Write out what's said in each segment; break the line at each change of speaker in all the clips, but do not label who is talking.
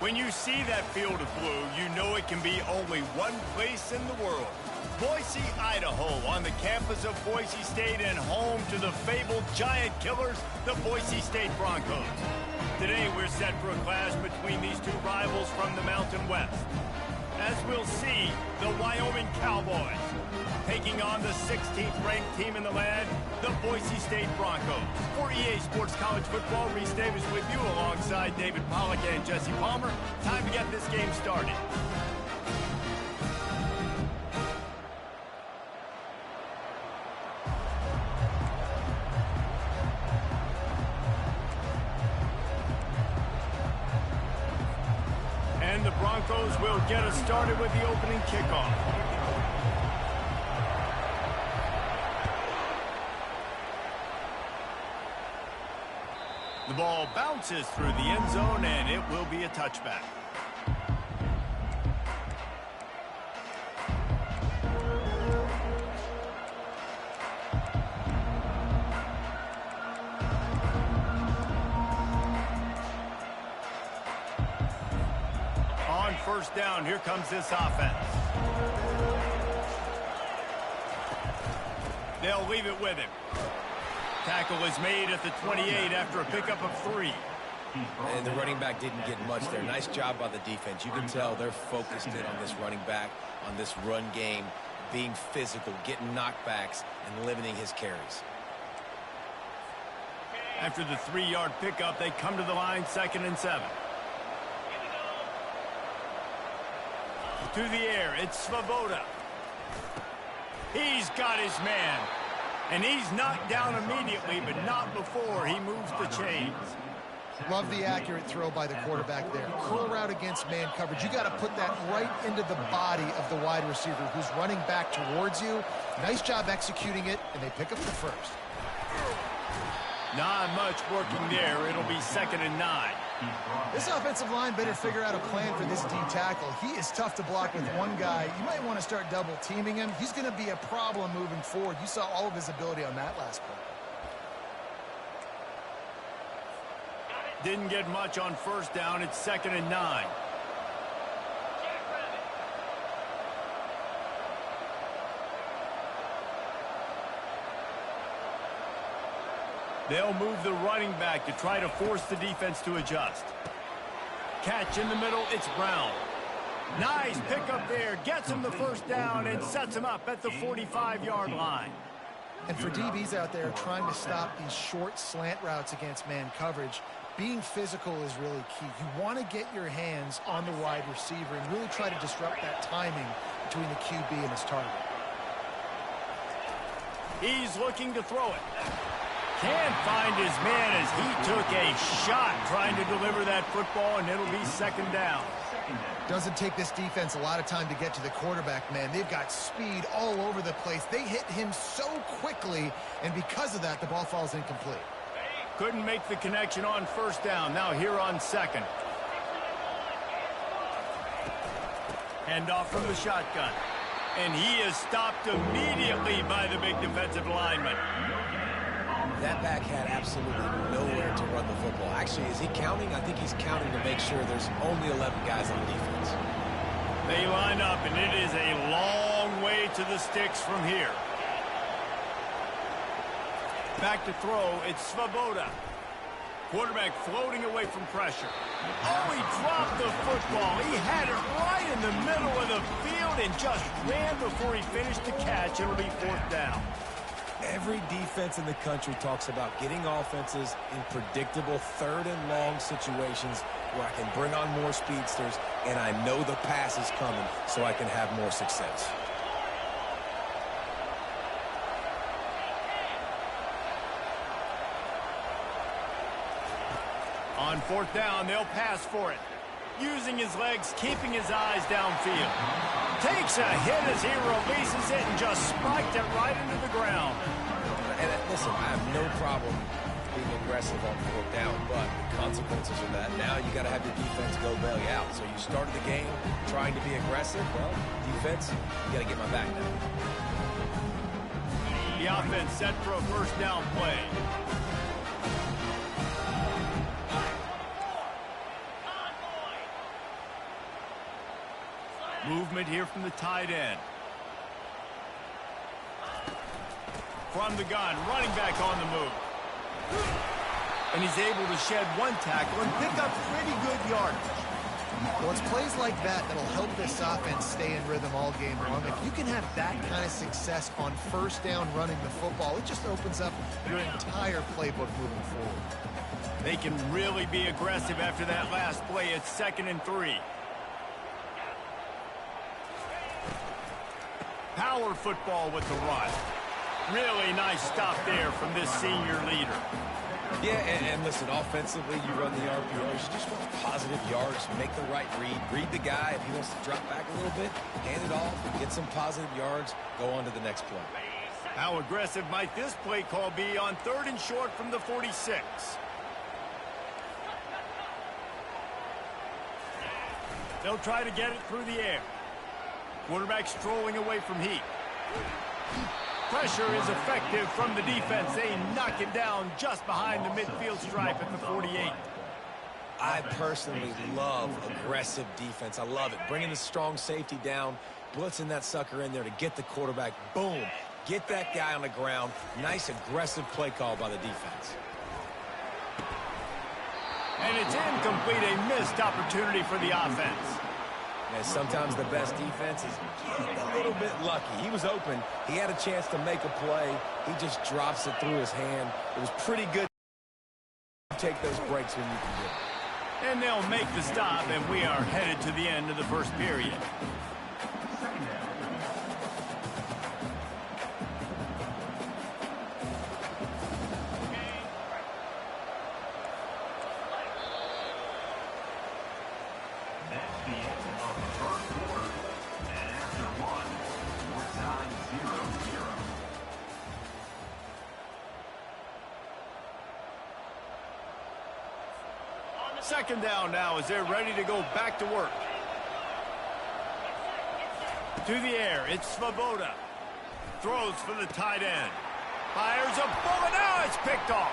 When you see that field of blue, you know it can be only one place in the world. Boise, Idaho, on the campus of Boise State and home to the fabled giant killers, the Boise State Broncos. Today, we're set for a clash between these two rivals from the Mountain West. As we'll see, the Wyoming Cowboys taking on the 16th ranked team in the land, the Boise State Broncos. For EA Sports College Football, Reese Davis with you alongside David Pollack and Jesse Palmer. Time to get this game started. And the Broncos will get us started with the opening kickoff. The ball bounces through the end zone, and it will be a touchback. On first down, here comes this offense. They'll leave it with him. Tackle is made at the 28 after a pickup of 3.
And the running back didn't get much there. Nice job by the defense. You can tell they're focused in on this running back, on this run game, being physical, getting knockbacks, and limiting his carries.
After the 3-yard pickup, they come to the line, 2nd and 7. To the air, it's Svoboda. He's got his man. And he's knocked down immediately, but not before he moves the chains.
Love the accurate throw by the quarterback there. Curl route against man coverage. You got to put that right into the body of the wide receiver who's running back towards you. Nice job executing it, and they pick up the first.
Not much working there. It'll be 2nd and 9.
This offensive line better figure out a plan for this D tackle. He is tough to block with one guy. You might want to start double teaming him. He's going to be a problem moving forward. You saw all of his ability on that last play.
Didn't get much on first down. It's 2nd and 9. They'll move the running back to try to force the defense to adjust. Catch in the middle, it's Brown. Nice pickup there, gets him the first down and sets him up at the 45-yard line.
And for DBs out there trying to stop these short slant routes against man coverage, being physical is really key. You want to get your hands on the wide receiver and really try to disrupt that timing between the QB and his target.
He's looking to throw it. Can't find his man as he took a shot trying to deliver that football, and it'll be 2nd down.
Doesn't take this defense a lot of time to get to the quarterback, man. They've got speed all over the place. They hit him so quickly, and because of that, the ball falls incomplete.
Couldn't make the connection on first down. Now here on 2nd. Hand off from the shotgun. And he is stopped immediately by the big defensive lineman.
That back had absolutely nowhere to run the football. Actually, is he counting? I think he's counting to make sure there's only 11 guys on the defense.
They line up, and it is a long way to the sticks from here. Back to throw, it's Svoboda. Quarterback floating away from pressure. Oh, he dropped the football. He had it right in the middle of the field and just ran before he finished the catch. It'll be 4th down.
Every defense in the country talks about getting offenses in predictable 3rd and long situations where I can bring on more speedsters and I know the pass is coming so I can have more success.
On 4th down, they'll pass for it. Using his legs, keeping his eyes downfield. Takes a hit as he releases it and just spiked it right into the ground.
And listen, I have no problem being aggressive on 4th down, but the consequences of that, now you got to have your defense go bail you out. So you started the game trying to be aggressive. Well, defense, you got to get my back now.
The offense set for a first down play. Movement here from the tight end. From the gun, running back on the move. And he's able to shed one tackle and pick up pretty good yardage.
Well, it's plays like that that'll help this offense stay in rhythm all game long. If you can have that kind of success on first down running the football, it just opens up your entire playbook moving forward.
They can really be aggressive after that last play. It's 2nd and 3. Power football with the run. Really nice stop there from this senior leader.
Yeah, and listen, offensively, you run the RPOs. You just want positive yards, make the right read. Read the guy. If he wants to drop back a little bit, hand it off, get some positive yards, go on to the next play.
How aggressive might this play call be on 3rd and short from the 46? They'll try to get it through the air. Quarterback strolling away from heat. Pressure is effective from the defense. They knock him down just behind the midfield stripe at the 48.
I personally love aggressive defense. I love it. Bringing the strong safety down, blitzing that sucker in there to get the quarterback. Boom. Get that guy on the ground. Nice aggressive play call by the defense.
And it's incomplete, a missed opportunity for the offense.
And sometimes the best defense is getting a little bit lucky. He was open. He had a chance to make a play. He just drops it through his hand. It was pretty good to take those breaks when you can get it.
And they'll make the stop, and we are headed to the end of the first period. Second down now as they're ready to go back to work. To the air, it's Svoboda. Throws for the tight end. Fires a bullet. Now it's picked off.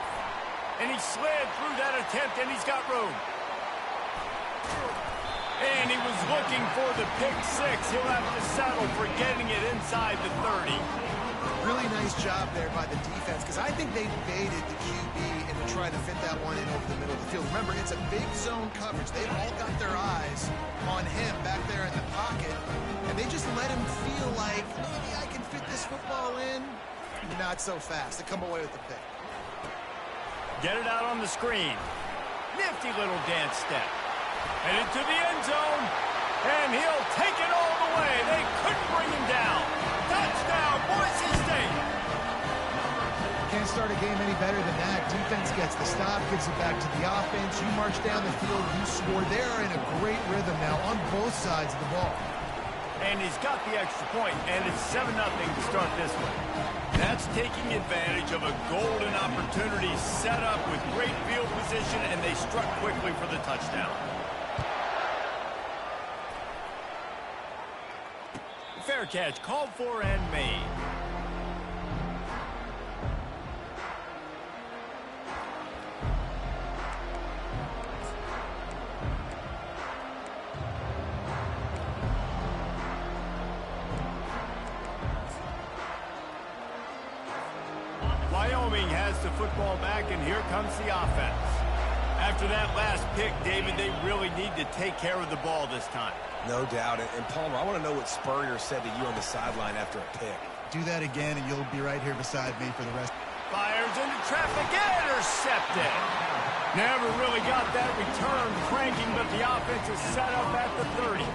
And he slid through that attempt, and he's got room. And he was looking for the pick six. He'll have to settle for getting it inside the 30.
Really nice job there by the defense, because I think they baited the QB into trying to fit that one in over the middle of the field. Remember, it's a big zone coverage. They've all got their eyes on him back there in the pocket, and they just let him feel like, maybe I can fit this football in. Not so fast. They come away with the pick.
Get it out on the screen. Nifty little dance step. Headed to the end zone, and he'll take it all the way. They couldn't bring him down. Touchdown, Boise State.
Can't start a game any better than that. Defense gets the stop, gives it back to the offense. You march down the field, you score. They're in a great rhythm now on both sides of the ball.
And he's got the extra point, and it's 7-0 to start this one. That's taking advantage of a golden opportunity set up with great field position, and they struck quickly for the touchdown. Fair catch called for and made. Wyoming has the football back, and here comes the offense. After that last pick, David, they really need to take care of the ball this time.
No doubt. And Palmer, I want to know what Spurrier said to you on the sideline after a pick.
Do that again, and you'll be right here beside me for the rest.
Fires into traffic, intercepted. Never really got that return cranking, but the offense is set up at the 30.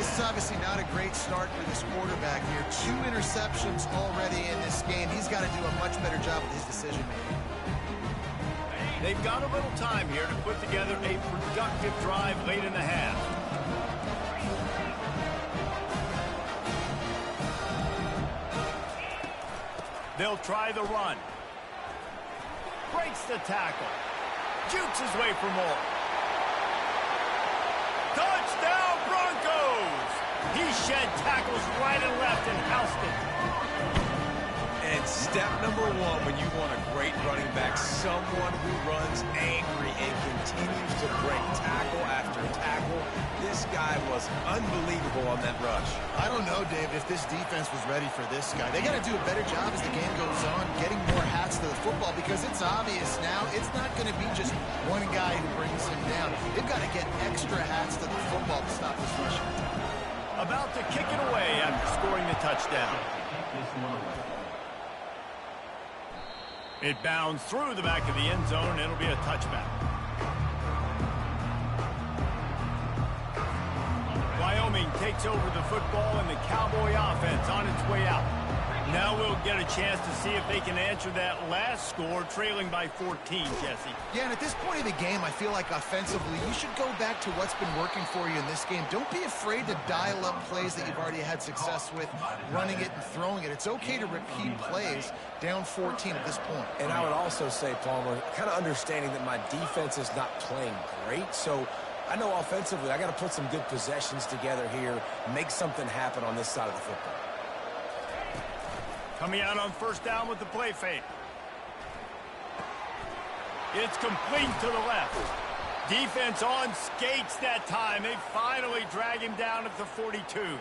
This is obviously not a great start for this quarterback here. 2 interceptions already in this game. He's got to do a much better job with his decision-making.
They've got a little time here to put together a productive drive late in the half. They'll try the run. Breaks the tackle. Jukes his way for more. Touchdown, Broncos! He shed tackles right and left and housed it.
And step number one when you want a great running back, someone who runs angry and continues to break tackle after tackle. This guy was unbelievable on that rush.
I don't know, Dave, if this defense was ready for this guy. They got to do a better job as the game goes on, getting more hats to the football, because it's obvious now it's not going to be just one guy who brings him down. They've got to get extra hats to the football to stop this rushing attack.
About to kick it away after scoring the touchdown. It bounds through the back of the end zone. It'll be a touchback. Wyoming takes over the football, and the Cowboy offense on its way out. Now we'll get a chance to see if they can answer that last score, trailing by 14, Jesse.
Yeah, and at this point of the game, I feel like offensively, you should go back to what's been working for you in this game. Don't be afraid to dial up plays that you've already had success with, running it and throwing it. It's okay to repeat plays down 14 at this point.
And I would also say, Palmer, kind of understanding that my defense is not playing great, so I know offensively I got to put some good possessions together here, make something happen on this side of the football.
Coming out on first down with the play fake. It's complete to the left. Defense on skates that time. They finally drag him down at the 42.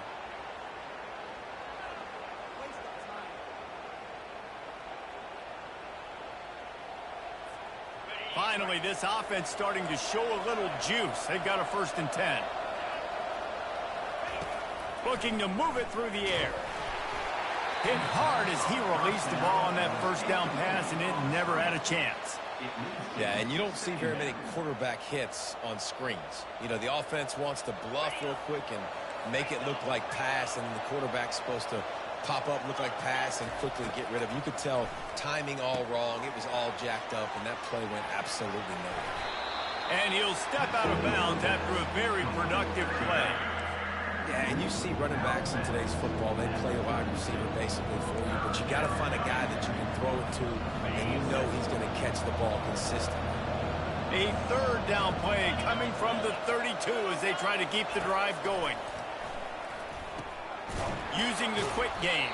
Finally, this offense starting to show a little juice. They've got a 1st and 10. Looking to move it through the air. Hit hard as he released the ball on that first down pass, and it never had a chance.
Yeah, and you don't see very many quarterback hits on screens. You know, the offense wants to bluff real quick and make it look like pass, and the quarterback's supposed to pop up, look like pass, and quickly get rid of it. You could tell timing all wrong. It was all jacked up, and that play went absolutely nowhere.
And he'll step out of bounds after a very productive play.
Yeah, and you see running backs in today's football, they play a wide receiver basically for you, but you got to find a guy that you can throw it to, and you know he's going to catch the ball consistently.
A 3rd down play coming from the 32 as they try to keep the drive going. Using the quick game.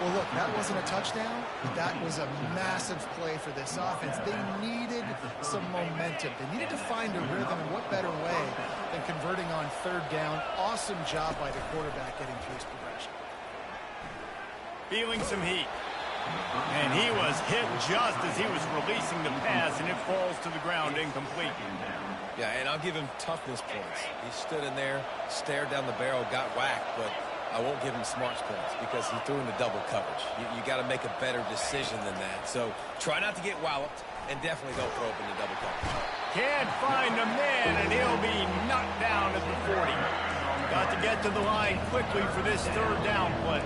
Well, look, that wasn't a touchdown. That was a massive play for this offense. They needed some momentum. They needed to find a rhythm, and what better way than converting on 3rd down. Awesome job by the quarterback getting through his progression.
Feeling some heat. And he was hit just as he was releasing the pass, and it falls to the ground incomplete.
Yeah, and I'll give him toughness points. He stood in there, stared down the barrel, got whacked, but I won't give him smarts points because he threw into double coverage. You got to make a better decision than that. So try not to get walloped, and definitely don't throw up into double coverage.
Can't find a man, and he'll be knocked down at the 40. Got to get to the line quickly for this 3rd down play.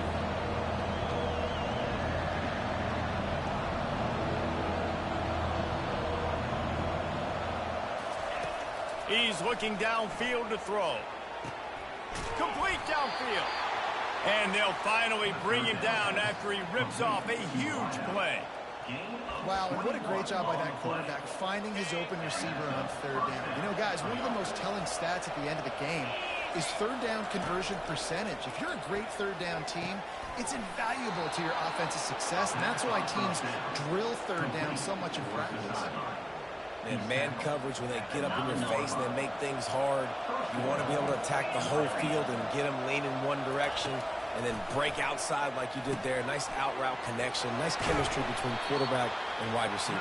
He's looking downfield to throw. Complete downfield. And they'll finally bring him down after he rips off a huge play.
Wow, and what a great job by that quarterback, finding his open receiver on 3rd down. You know, guys, one of the most telling stats at the end of the game is 3rd down conversion percentage. If you're a great 3rd down team, it's invaluable to your offensive success, and that's why teams drill 3rd down so much in practice.
And man coverage, when they get up in your face and they make things hard, you want to be able to attack the whole field and get them leaning one direction and then break outside like you did there. Nice out route connection, nice chemistry between quarterback and wide receiver.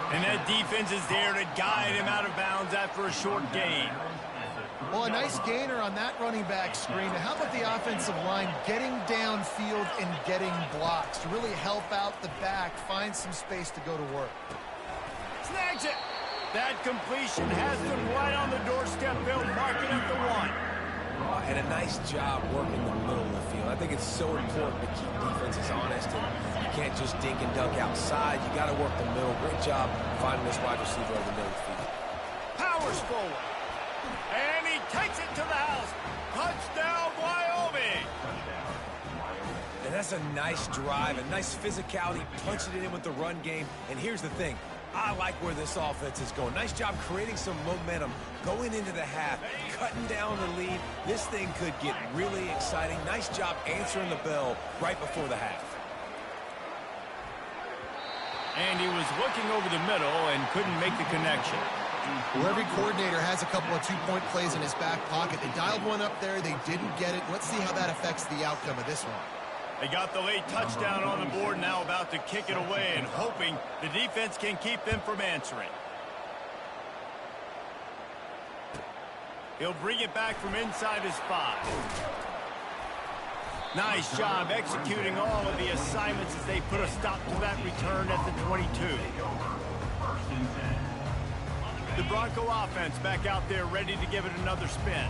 And that defense is there to guide him out of bounds after a short gain.
Well, a nice gainer on that running back screen. How about the offensive line getting downfield and getting blocks to really help out the back, find some space to go to work?
Snags it. That completion has them right on the doorstep. They'll mark it at the 1.
And a nice job working the middle of the field. I think it's so important to keep defenses honest, and you can't just dink and dunk outside. You got to work the middle. Great job finding this wide receiver over the middle of the field.
Powers forward. And he takes it to the house. Touchdown, Wyoming.
And that's a nice drive, a nice physicality, punching it in with the run game. And here's the thing. I like where this offense is going. Nice job creating some momentum going into the half, cutting down the lead. This thing could get really exciting. Nice job answering the bell right before the half.
And he was looking over the middle and couldn't make the connection.
Well, every coordinator has a couple of two-point plays in his back pocket. They dialed one up there. They didn't get it. Let's see how that affects the outcome of this one.
They got the late touchdown on the board, now about to kick it away and hoping the defense can keep them from answering. He'll bring it back from inside his 5. Nice job executing all of the assignments as they put a stop to that return at the 22. The Bronco offense back out there ready to give it another spin.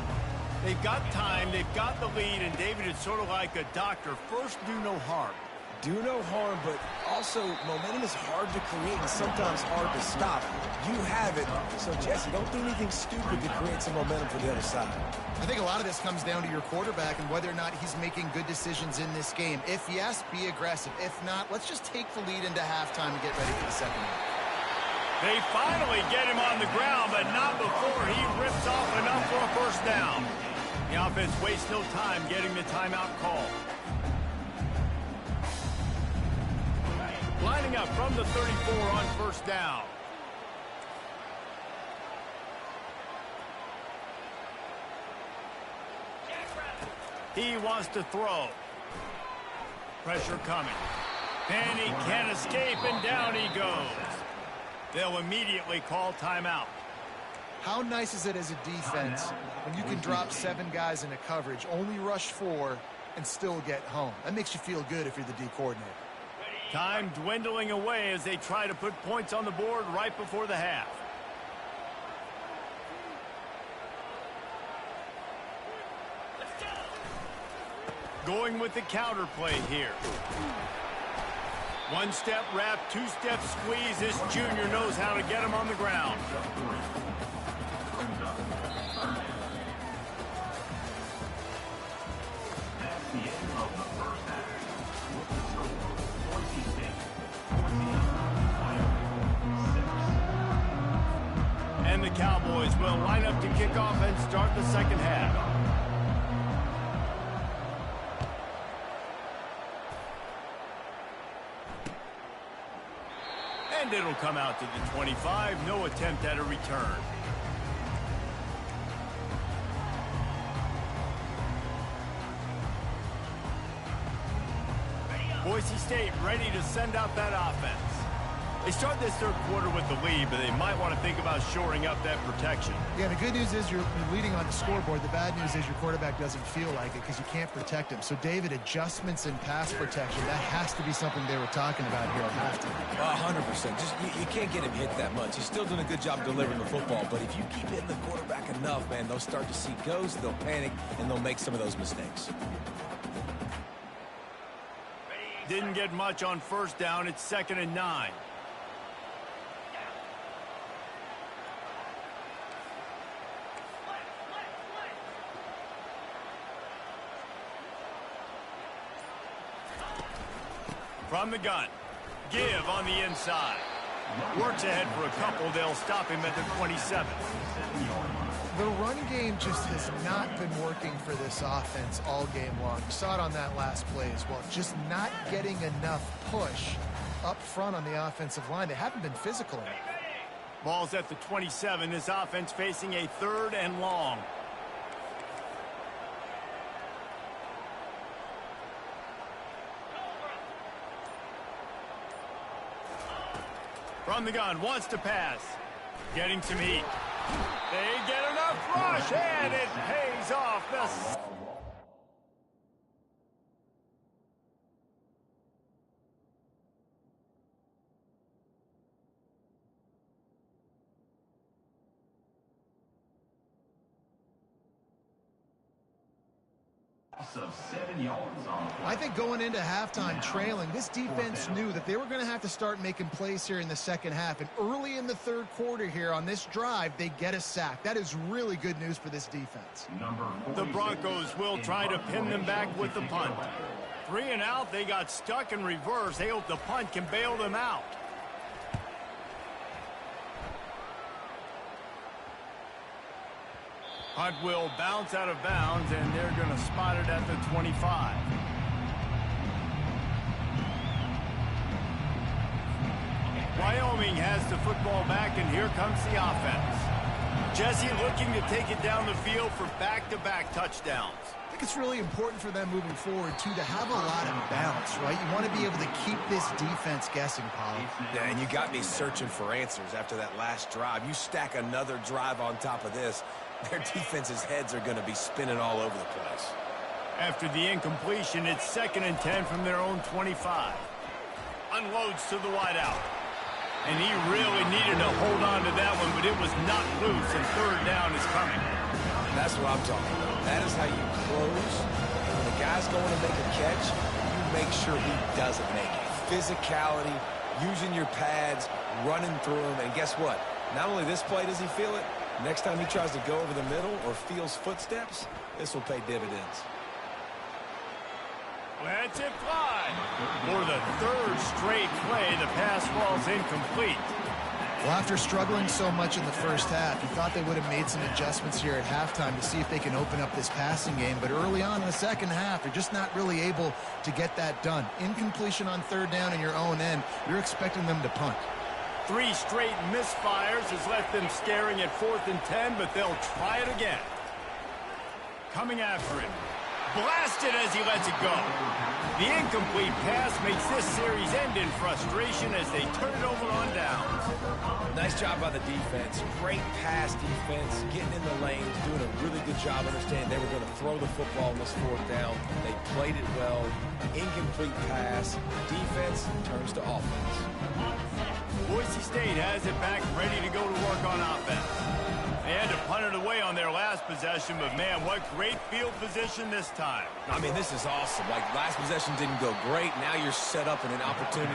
They've got time, they've got the lead, and David, it's sort of like a doctor. First, do no harm.
Do no harm, but also momentum is hard to create and sometimes hard to stop. You have it, so Jesse, don't do anything stupid to create some momentum for the other side.
I think a lot of this comes down to your quarterback and whether or not he's making good decisions in this game. If yes, be aggressive. If not, let's just take the lead into halftime and get ready for the second half.
They finally get him on the ground, but not before he rips off enough for a first down. The offense wastes no time getting the timeout call. Lining up from the 34 on first down. He wants to throw. Pressure coming. And he can't escape, and down he goes. They'll immediately call timeout.
How nice is it as a defense when you can drop 7 guys into coverage, only rush 4, and still get home? That makes you feel good if you're the D coordinator.
Time dwindling away as they try to put points on the board right before the half. Going with the counter play here. One-step wrap, two-step squeeze. This junior knows how to get him on the ground. And the Cowboys will line up to kick off and start the second half. And it'll come out to the 25. No attempt at a return. Boise State ready to send out that offense. They start this third quarter with the lead, but they might want to think about shoring up that protection.
Yeah, the good news is you're leading on the scoreboard. The bad news is your quarterback doesn't feel like it because you can't protect him. So, David, adjustments in pass protection, that has to be something they were talking about here at halftime.
100%. Just you can't get him hit that much. He's still doing a good job delivering the football, but if you keep hitting the quarterback enough, man, they'll start to see ghosts, they'll panic, and they'll make some of those mistakes.
Didn't get much on first down. It's 2nd and 9. From the gun. Give on the inside. Works ahead for a couple. They'll stop him at the 27.
The run game just has not been working for this offense all game long. You saw it on that last play as well. Just not getting enough push up front on the offensive line. They haven't been physical enough.
Ball's at the 27. This offense facing a 3rd and long. From the gun, wants to pass. Getting some heat. They get enough rush, and it pays off.
I think going into halftime trailing, this defense knew that they were going to have to start making plays here in the second half. And early in the third quarter here on this drive, they get a sack. That is really good news for this defense.
The Broncos will try to pin them back with the punt. 3 and out, they got stuck in reverse. They hope the punt can bail them out. Punt will bounce out of bounds, and they're going to spot it at the 25. Wyoming has the football back, and here comes the offense. Jesse looking to take it down the field for back-to-back touchdowns.
I think it's really important for them moving forward, too, to have a lot of balance, right? You want to be able to keep this defense guessing, Paulo.
Yeah, and you got me searching for answers after that last drive. You stack another drive on top of this, their defense's heads are going to be spinning all over the place.
After the incompletion, it's 2nd and 10 from their own 25. Unloads to the wideout. And he really needed to hold on to that one, but it was not loose, and 3rd down is coming.
That's what I'm talking about. That is how you close. And when the guy's going to make a catch, you make sure he doesn't make it. Physicality, using your pads, running through him, and guess what? Not only this play does he feel it, next time he tries to go over the middle or feels footsteps, this will pay dividends.
Lets it fly. For the 3rd straight play, the pass falls incomplete.
Well, after struggling so much in the first half, you thought they would have made some adjustments here at halftime to see if they can open up this passing game. But early on in the second half, they're just not really able to get that done. Incompletion on 3rd down in your own end, you're expecting them to punt.
3 straight misfires has left them staring at 4th and 10, but they'll try it again. Coming after him. Blasted as he lets it go. The incomplete pass makes this series end in frustration as they turn it over on downs.
Nice job by the defense. Great pass defense, getting in the lanes, doing a really good job understanding they were going to throw the football on this 4th down. They played it well. Incomplete pass. Defense turns to offense.
Boise State has it back, ready to go to work on offense. They had to punt it away on their last possession, but man, what great field position this time.
I mean, this is awesome. Like, last possession didn't go great. Now you're set up in an opportunity